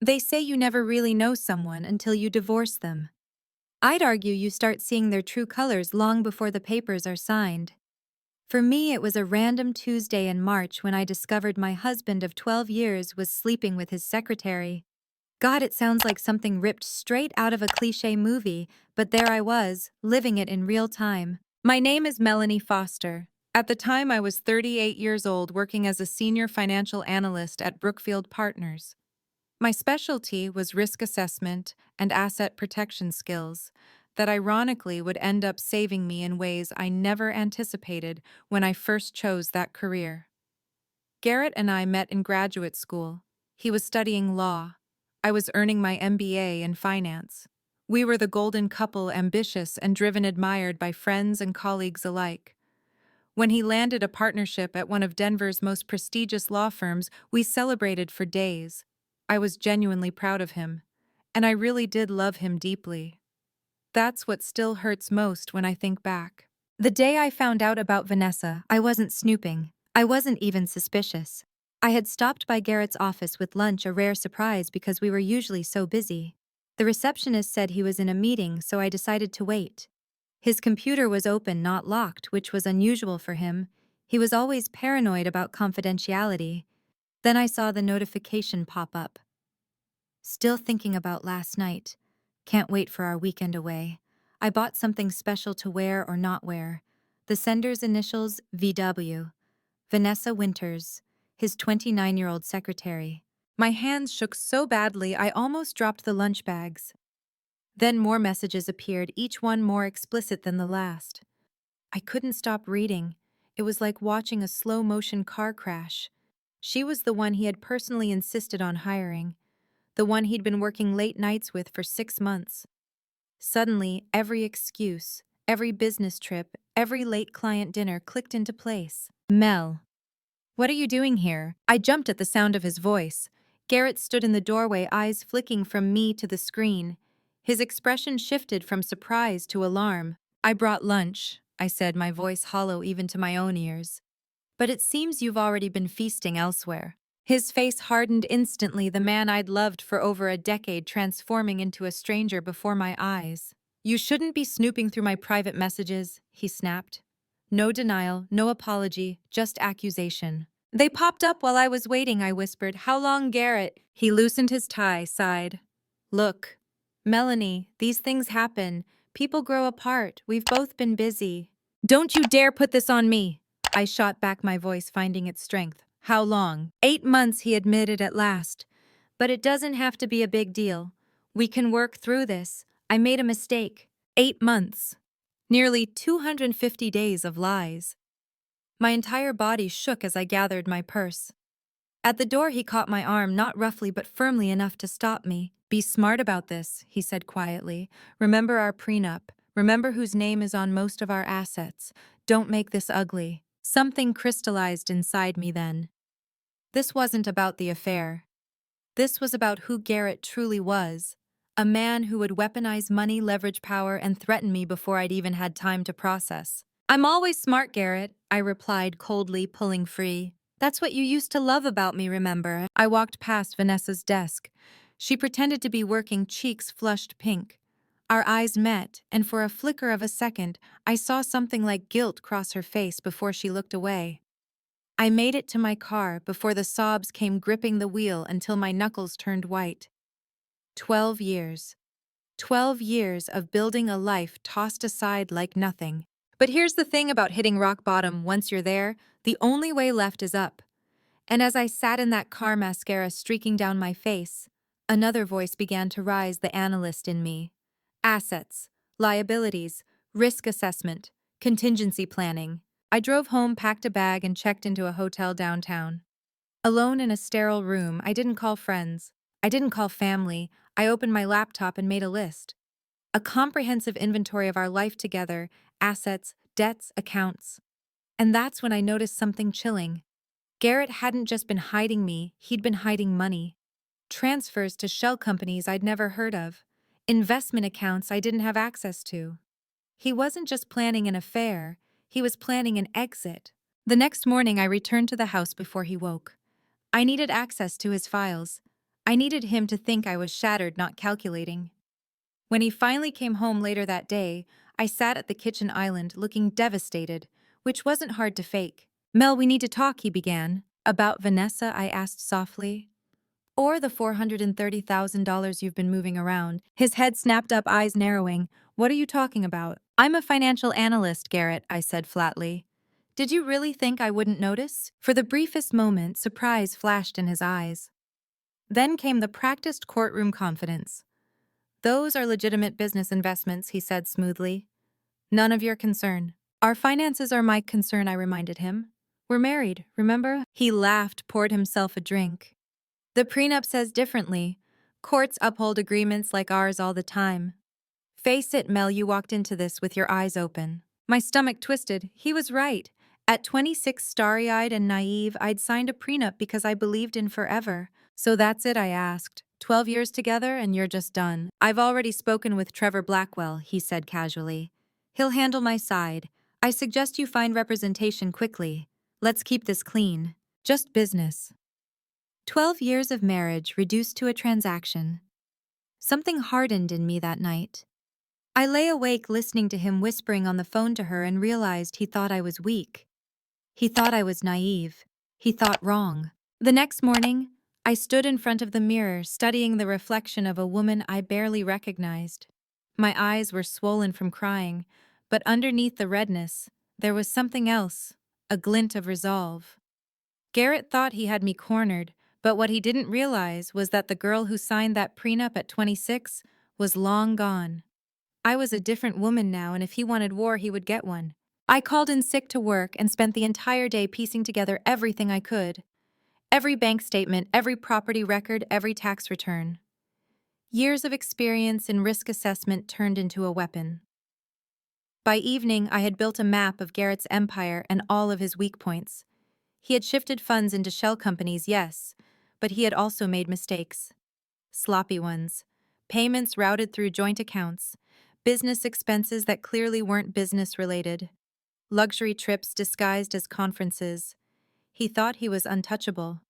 They say you never really know someone until you divorce them. I'd argue you start seeing their true colors long before the papers are signed. For me, it was a random Tuesday in March when I discovered my husband of 12 years was sleeping with his secretary. God, it sounds like something ripped straight out of a cliché movie, but there I was, living it in real time. My name is Melanie Foster. At the time, I was 38 years old, working as a senior financial analyst at Brookfield Partners. My specialty was risk assessment and asset protection skills that ironically would end up saving me in ways I never anticipated when I first chose that career. Garrett and I met in graduate school. He was studying law. I was earning my MBA in finance. We were the golden couple, ambitious and driven, admired by friends and colleagues alike. When he landed a partnership at one of Denver's most prestigious law firms, we celebrated for days. I was genuinely proud of him, and I really did love him deeply. That's what still hurts most when I think back. The day I found out about Vanessa, I wasn't snooping. I wasn't even suspicious. I had stopped by Garrett's office with lunch, a rare surprise because we were usually so busy. The receptionist said he was in a meeting, so I decided to wait. His computer was open, not locked, which was unusual for him. He was always paranoid about confidentiality. Then I saw the notification pop up. Still thinking about last night. Can't wait for our weekend away. I bought something special to wear or not wear. The sender's initials, VW. Vanessa Winters, his 29-year-old secretary. My hands shook so badly I almost dropped the lunch bags. Then more messages appeared, each one more explicit than the last. I couldn't stop reading. It was like watching a slow-motion car crash. She was the one he had personally insisted on hiring, the one he'd been working late nights with for 6 months. Suddenly, every excuse, every business trip, every late client dinner clicked into place. Mel, what are you doing here? I jumped at the sound of his voice. Garrett stood in the doorway, eyes flicking from me to the screen. His expression shifted from surprise to alarm. I brought lunch, I said, my voice hollow even to my own ears. But it seems you've already been feasting elsewhere. His face hardened instantly, the man I'd loved for over a decade transforming into a stranger before my eyes. You shouldn't be snooping through my private messages, he snapped. No denial, no apology, just accusation. They popped up while I was waiting, I whispered. How long, Garrett? He loosened his tie, sighed. Look, Melanie, these things happen. People grow apart. We've both been busy. Don't you dare put this on me! I shot back, my voice finding its strength. How long? 8 months, he admitted at last. But it doesn't have to be a big deal. We can work through this. I made a mistake. 8 months. Nearly 250 days of lies. My entire body shook as I gathered my purse. At the door, he caught my arm, not roughly but firmly enough to stop me. Be smart about this, he said quietly. Remember our prenup. Remember whose name is on most of our assets. Don't make this ugly. Something crystallized inside me then. This wasn't about the affair. This was about who Garrett truly was. A man who would weaponize money, leverage power, and threaten me before I'd even had time to process. I'm always smart, Garrett, I replied coldly, pulling free. That's what you used to love about me, remember? I walked past Vanessa's desk. She pretended to be working, cheeks flushed pink. Our eyes met, and for a flicker of a second, I saw something like guilt cross her face before she looked away. I made it to my car before the sobs came gripping the wheel until my knuckles turned white. 12 years. 12 years of building a life tossed aside like nothing. But here's the thing about hitting rock bottom: once you're there, the only way left is up. And as I sat in that car, mascara streaking down my face, another voice began to rise, the analyst in me. Assets, liabilities, risk assessment, contingency planning. I drove home, packed a bag, and checked into a hotel downtown. Alone in a sterile room, I didn't call friends. I didn't call family. I opened my laptop and made a list. A comprehensive inventory of our life together, assets, debts, accounts. And that's when I noticed something chilling. Garrett hadn't just been hiding me, he'd been hiding money. Transfers to shell companies I'd never heard of. Investment accounts I didn't have access to. He wasn't just planning an affair, he was planning an exit. The next morning I returned to the house before he woke. I needed access to his files. I needed him to think I was shattered, not calculating. When he finally came home later that day, I sat at the kitchen island looking devastated, which wasn't hard to fake. "Mel, we need to talk," he began. "About Vanessa?" I asked softly. "Or the $430,000 you've been moving around." His head snapped up, eyes narrowing. "What are you talking about?" "I'm a financial analyst, Garrett," I said flatly. "Did you really think I wouldn't notice?" For the briefest moment, surprise flashed in his eyes. Then came the practiced courtroom confidence. "Those are legitimate business investments," he said smoothly. "None of your concern." "Our finances are my concern," I reminded him. "We're married, remember?" He laughed, poured himself a drink. "The prenup says differently. Courts uphold agreements like ours all the time." "Face it, Mel, you walked into this with your eyes open." My stomach twisted. He was right. At 26, starry-eyed and naive, I'd signed a prenup because I believed in forever. "So that's it?" I asked. 12 years together and you're just done." "I've already spoken with Trevor Blackwell," he said casually. "He'll handle my side. I suggest you find representation quickly. Let's keep this clean. Just business." 12 years of marriage reduced to a transaction. Something hardened in me that night. I lay awake listening to him whispering on the phone to her and realized he thought I was weak. He thought I was naive. He thought wrong. The next morning, I stood in front of the mirror studying the reflection of a woman I barely recognized. My eyes were swollen from crying, but underneath the redness, there was something else, a glint of resolve. Garrett thought he had me cornered, but what he didn't realize was that the girl who signed that prenup at 26 was long gone. I was a different woman now, and if he wanted war, he would get one. I called in sick to work and spent the entire day piecing together everything I could. Every bank statement, every property record, every tax return. Years of experience in risk assessment turned into a weapon. By evening, I had built a map of Garrett's empire and all of his weak points. He had shifted funds into shell companies, yes, but he had also made mistakes. Sloppy ones. Payments routed through joint accounts. Business expenses that clearly weren't business-related. Luxury trips disguised as conferences. He thought he was untouchable.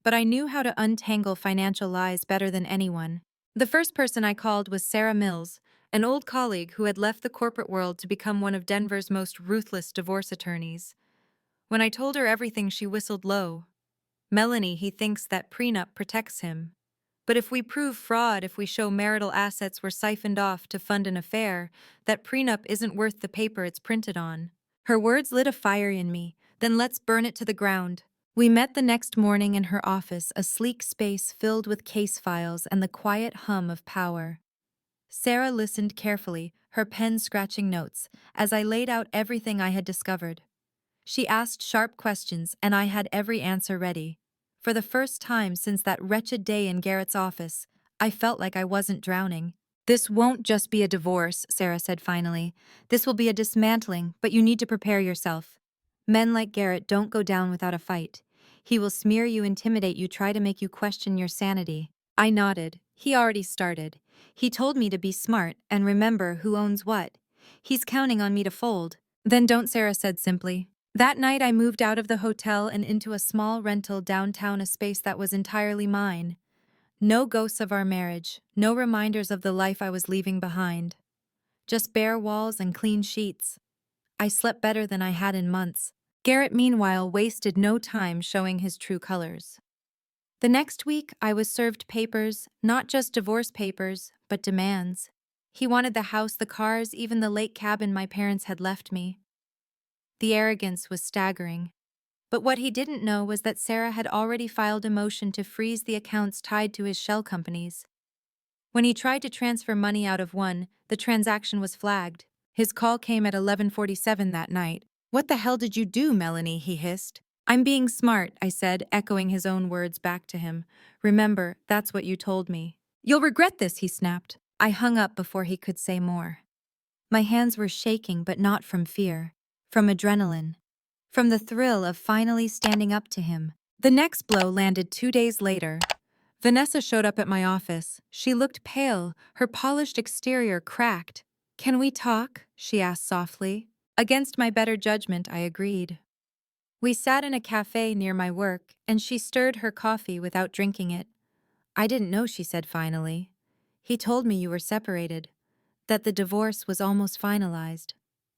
But I knew how to untangle financial lies better than anyone. The first person I called was Sarah Mills, an old colleague who had left the corporate world to become one of Denver's most ruthless divorce attorneys. When I told her everything, she whistled low. "Melanie, he thinks that prenup protects him. But if we prove fraud, if we show marital assets were siphoned off to fund an affair, that prenup isn't worth the paper it's printed on." Her words lit a fire in me. "Then let's burn it to the ground." We met the next morning in her office, a sleek space filled with case files and the quiet hum of power. Sarah listened carefully, her pen scratching notes, as I laid out everything I had discovered. She asked sharp questions, and I had every answer ready. For the first time since that wretched day in Garrett's office, I felt like I wasn't drowning. "This won't just be a divorce," Sarah said finally. "This will be a dismantling, but you need to prepare yourself. Men like Garrett don't go down without a fight. He will smear you, intimidate you, try to make you question your sanity." I nodded. He already started. He told me to be smart and remember who owns what. He's counting on me to fold. "Then don't," Sarah said simply. That night I moved out of the hotel and into a small rental downtown, a space that was entirely mine. No ghosts of our marriage, no reminders of the life I was leaving behind. Just bare walls and clean sheets. I slept better than I had in months. Garrett, meanwhile, wasted no time showing his true colors. The next week, I was served papers, not just divorce papers, but demands. He wanted the house, the cars, even the lake cabin my parents had left me. The arrogance was staggering. But what he didn't know was that Sarah had already filed a motion to freeze the accounts tied to his shell companies. When he tried to transfer money out of one, the transaction was flagged. His call came at 11:47 that night. "What the hell did you do, Melanie?" he hissed. "I'm being smart," I said, echoing his own words back to him. "Remember, that's what you told me." "You'll regret this," he snapped. I hung up before he could say more. My hands were shaking, but not from fear. From adrenaline. From the thrill of finally standing up to him. The next blow landed 2 days later. Vanessa showed up at my office. She looked pale, her polished exterior cracked. "Can we talk?" she asked softly. Against my better judgment, I agreed. We sat in a cafe near my work, and she stirred her coffee without drinking it. I didn't know, she said finally. He told me you were separated, that the divorce was almost finalized.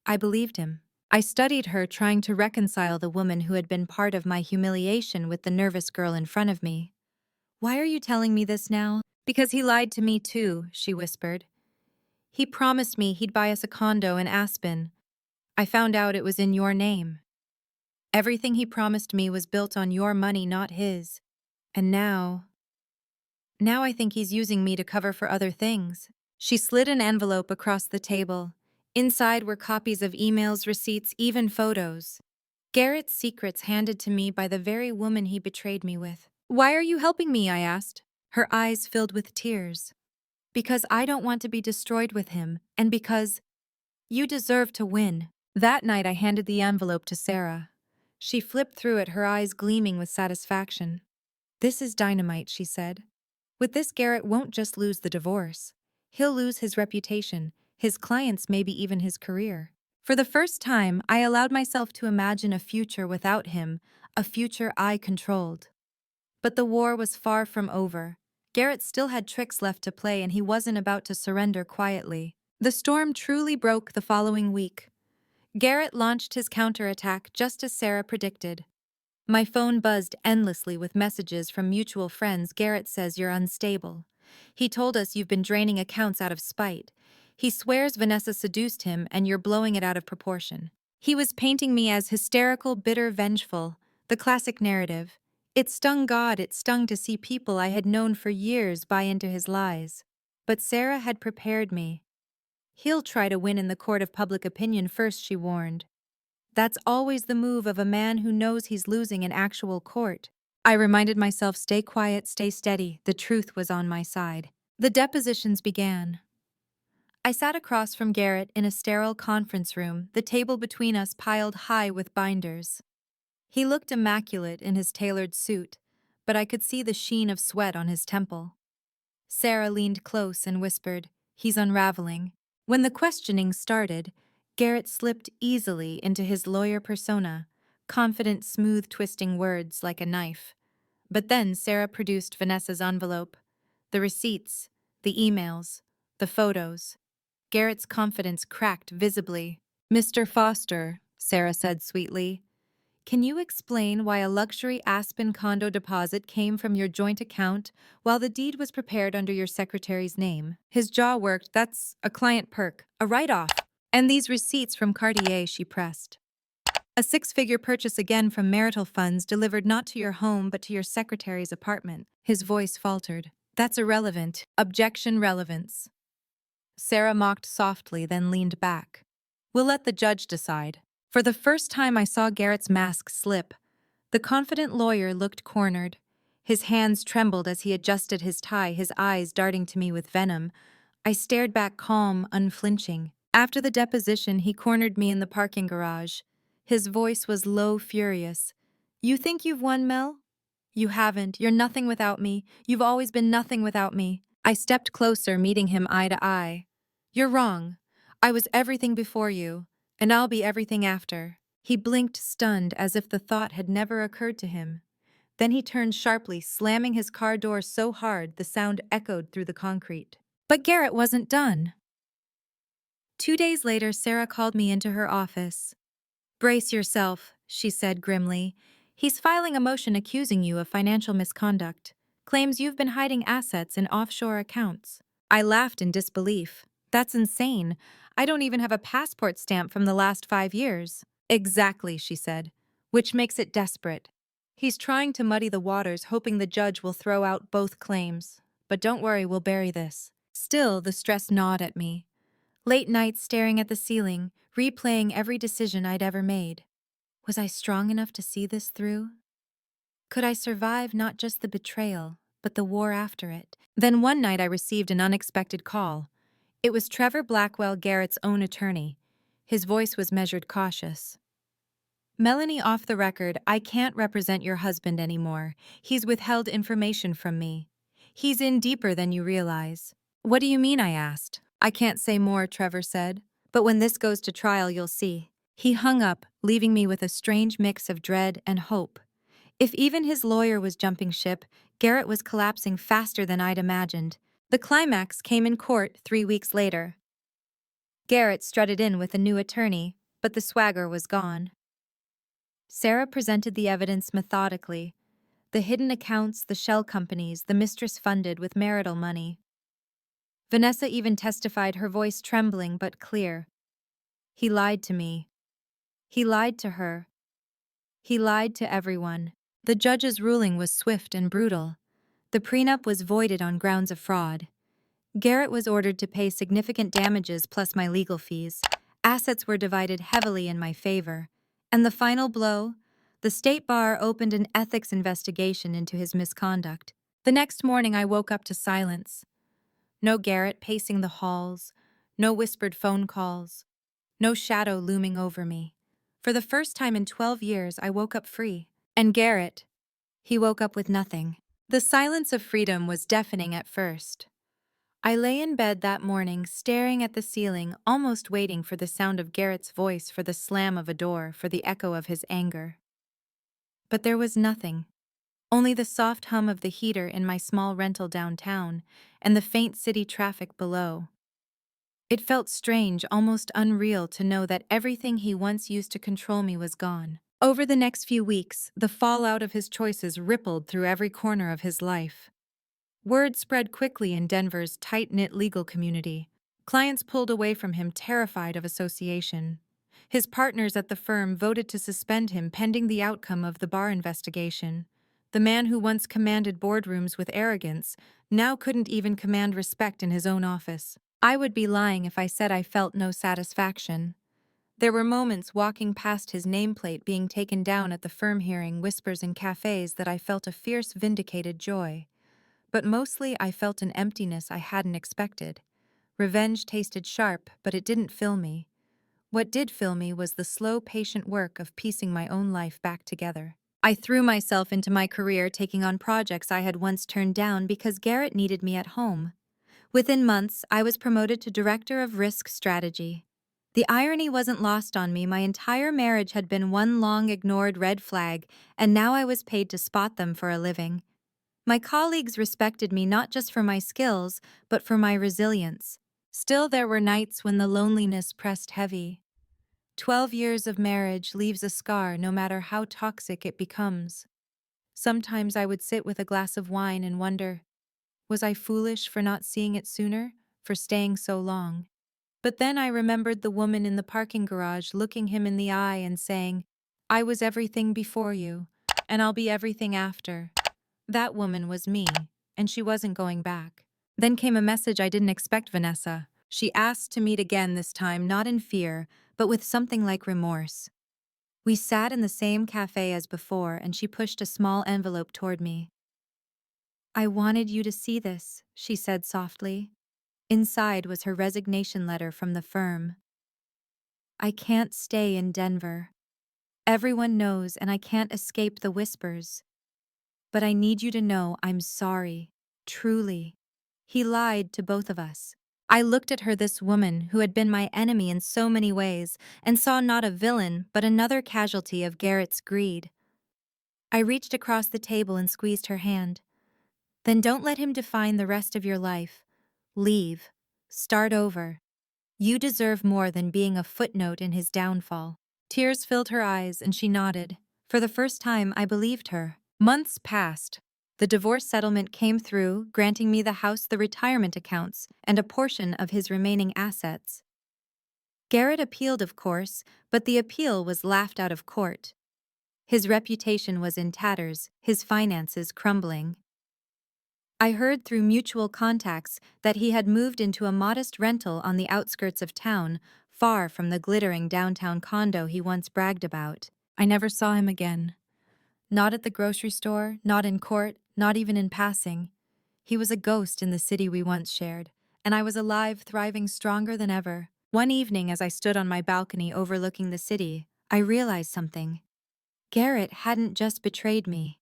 I believed him. I studied her, trying to reconcile the woman who had been part of my humiliation with the nervous girl in front of me. Why are you telling me this now? Because he lied to me too, she whispered. He promised me he'd buy us a condo in Aspen. I found out it was in your name. Everything he promised me was built on your money, not his. And now I think he's using me to cover for other things. She slid an envelope across the table. Inside were copies of emails, receipts, even photos. Garrett's secrets handed to me by the very woman he betrayed me with. Why are you helping me? I asked, her eyes filled with tears. Because I don't want to be destroyed with him, and because you deserve to win. That night I handed the envelope to Sarah. She flipped through it, her eyes gleaming with satisfaction. This is dynamite, she said. With this, Garrett won't just lose the divorce. He'll lose his reputation, his clients, maybe even his career. For the first time, I allowed myself to imagine a future without him, a future I controlled. But the war was far from over. Garrett still had tricks left to play, and he wasn't about to surrender quietly. The storm truly broke the following week. Garrett launched his counterattack just as Sarah predicted. My phone buzzed endlessly with messages from mutual friends. Garrett says you're unstable. He told us you've been draining accounts out of spite. He swears Vanessa seduced him and you're blowing it out of proportion. He was painting me as hysterical, bitter, vengeful, the classic narrative. It stung God, it stung to see people I had known for years buy into his lies. But Sarah had prepared me. He'll try to win in the court of public opinion first, she warned. That's always the move of a man who knows he's losing in actual court. I reminded myself, stay quiet, stay steady. The truth was on my side. The depositions began. I sat across from Garrett in a sterile conference room, the table between us piled high with binders. He looked immaculate in his tailored suit, but I could see the sheen of sweat on his temple. Sarah leaned close and whispered, he's unraveling. When the questioning started, Garrett slipped easily into his lawyer persona, confident, smooth, twisting words like a knife. But then Sarah produced Vanessa's envelope, the receipts, the emails, the photos. Garrett's confidence cracked visibly. Mr. Foster, Sarah said sweetly, can you explain why a luxury Aspen condo deposit came from your joint account while the deed was prepared under your secretary's name? His jaw worked. That's a client perk, a write-off. And these receipts from Cartier, she pressed. A six-figure purchase, again from marital funds, delivered not to your home but to your secretary's apartment. His voice faltered. That's irrelevant. Objection, relevance. Sarah mocked softly, then leaned back. We'll let the judge decide. For the first time I saw Garrett's mask slip. The confident lawyer looked cornered. His hands trembled as he adjusted his tie, his eyes darting to me with venom. I stared back, calm, unflinching. After the deposition, he cornered me in the parking garage. His voice was low, furious. You think you've won, Mel? You haven't. You're nothing without me. You've always been nothing without me. I stepped closer, meeting him eye to eye. You're wrong. I was everything before you, and I'll be everything after. He blinked, stunned, as if the thought had never occurred to him. Then he turned sharply, slamming his car door so hard the sound echoed through the concrete. But Garrett wasn't done. 2 days later, Sarah called me into her office. Brace yourself, she said grimly. He's filing a motion accusing you of financial misconduct. Claims you've been hiding assets in offshore accounts. I laughed in disbelief. That's insane. I don't even have a passport stamp from the last 5 years. Exactly, she said, which makes it desperate. He's trying to muddy the waters, hoping the judge will throw out both claims. But don't worry, we'll bury this. Still, the stress gnawed at me. Late nights staring at the ceiling, replaying every decision I'd ever made. Was I strong enough to see this through? Could I survive not just the betrayal, but the war after it? Then one night I received an unexpected call. It was Trevor Blackwell, Garrett's own attorney. His voice was measured, cautious. Melanie, off the record, I can't represent your husband anymore. He's withheld information from me. He's in deeper than you realize. What do you mean? I asked. I can't say more, Trevor said. But when this goes to trial, you'll see. He hung up, leaving me with a strange mix of dread and hope. If even his lawyer was jumping ship, Garrett was collapsing faster than I'd imagined. The climax came in court 3 weeks later. Garrett strutted in with a new attorney, but the swagger was gone. Sarah presented the evidence methodically. The hidden accounts, the shell companies, the mistress funded with marital money. Vanessa even testified, her voice trembling but clear. He lied to me. He lied to her. He lied to everyone. The judge's ruling was swift and brutal. The prenup was voided on grounds of fraud. Garrett was ordered to pay significant damages plus my legal fees. Assets were divided heavily in my favor. And the final blow? The state bar opened an ethics investigation into his misconduct. The next morning I woke up to silence. No Garrett pacing the halls, no whispered phone calls, no shadow looming over me. For the first time in 12 years, I woke up free. And Garrett, he woke up with nothing. The silence of freedom was deafening at first. I lay in bed that morning, staring at the ceiling, almost waiting for the sound of Garrett's voice, for the slam of a door, for the echo of his anger. But there was nothing. Only the soft hum of the heater in my small rental downtown, and the faint city traffic below. It felt strange, almost unreal, to know that everything he once used to control me was gone. Over the next few weeks, the fallout of his choices rippled through every corner of his life. Word spread quickly in Denver's tight-knit legal community. Clients pulled away from him, terrified of association. His partners at the firm voted to suspend him pending the outcome of the bar investigation. The man who once commanded boardrooms with arrogance now couldn't even command respect in his own office. I would be lying if I said I felt no satisfaction. There were moments walking past his nameplate being taken down at the firm, hearing whispers in cafes, that I felt a fierce, vindicated joy. But mostly I felt an emptiness I hadn't expected. Revenge tasted sharp, but it didn't fill me. What did fill me was the slow, patient work of piecing my own life back together. I threw myself into my career, taking on projects I had once turned down because Garrett needed me at home. Within months, I was promoted to Director of Risk Strategy. The irony wasn't lost on me. My entire marriage had been one long ignored red flag, and now I was paid to spot them for a living. My colleagues respected me not just for my skills, but for my resilience. Still, there were nights when the loneliness pressed heavy. 12 years of marriage leaves a scar no matter how toxic it becomes. Sometimes I would sit with a glass of wine and wonder, was I foolish for not seeing it sooner, for staying so long? But then I remembered the woman in the parking garage looking him in the eye and saying, "I was everything before you, and I'll be everything after." That woman was me, and she wasn't going back. Then came a message I didn't expect, Vanessa. She asked to meet again, this time not in fear, but with something like remorse. We sat in the same cafe as before, and she pushed a small envelope toward me. "I wanted you to see this," she said softly. Inside was her resignation letter from the firm. "I can't stay in Denver. Everyone knows, and I can't escape the whispers. But I need you to know I'm sorry, truly. He lied to both of us." I looked at her, this woman who had been my enemy in so many ways, and saw not a villain, but another casualty of Garrett's greed. I reached across the table and squeezed her hand. "Then don't let him define the rest of your life. Leave. Start over. You deserve more than being a footnote in his downfall." Tears filled her eyes, and she nodded. For the first time, I believed her. Months passed. The divorce settlement came through, granting me the house, the retirement accounts, and a portion of his remaining assets. Garrett appealed, of course, but the appeal was laughed out of court. His reputation was in tatters, his finances crumbling. I heard through mutual contacts that he had moved into a modest rental on the outskirts of town, far from the glittering downtown condo he once bragged about. I never saw him again. Not at the grocery store, not in court, not even in passing. He was a ghost in the city we once shared, and I was alive, thriving, stronger than ever. One evening, as I stood on my balcony overlooking the city, I realized something. Garrett hadn't just betrayed me.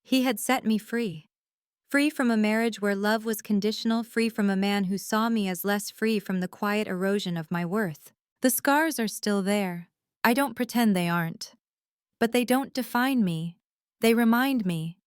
He had set me free. Free from a marriage where love was conditional, free from a man who saw me as less, free from the quiet erosion of my worth. The scars are still there. I don't pretend they aren't. But they don't define me. They remind me.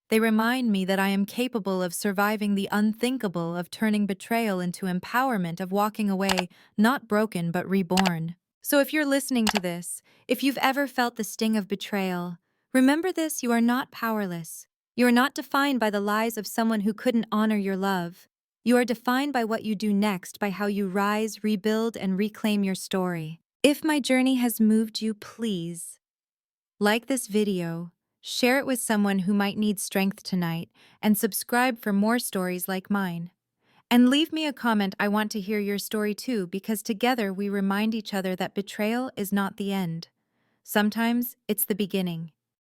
They remind me that I am capable of surviving the unthinkable, of turning betrayal into empowerment, of walking away, not broken but reborn. So if you're listening to this, if you've ever felt the sting of betrayal, remember this: you are not powerless. You are not defined by the lies of someone who couldn't honor your love. You are defined by what you do next, by how you rise, rebuild, and reclaim your story. If my journey has moved you, please like this video, share it with someone who might need strength tonight, and subscribe for more stories like mine. And leave me a comment. I want to hear your story too, because together we remind each other that betrayal is not the end. Sometimes it's the beginning.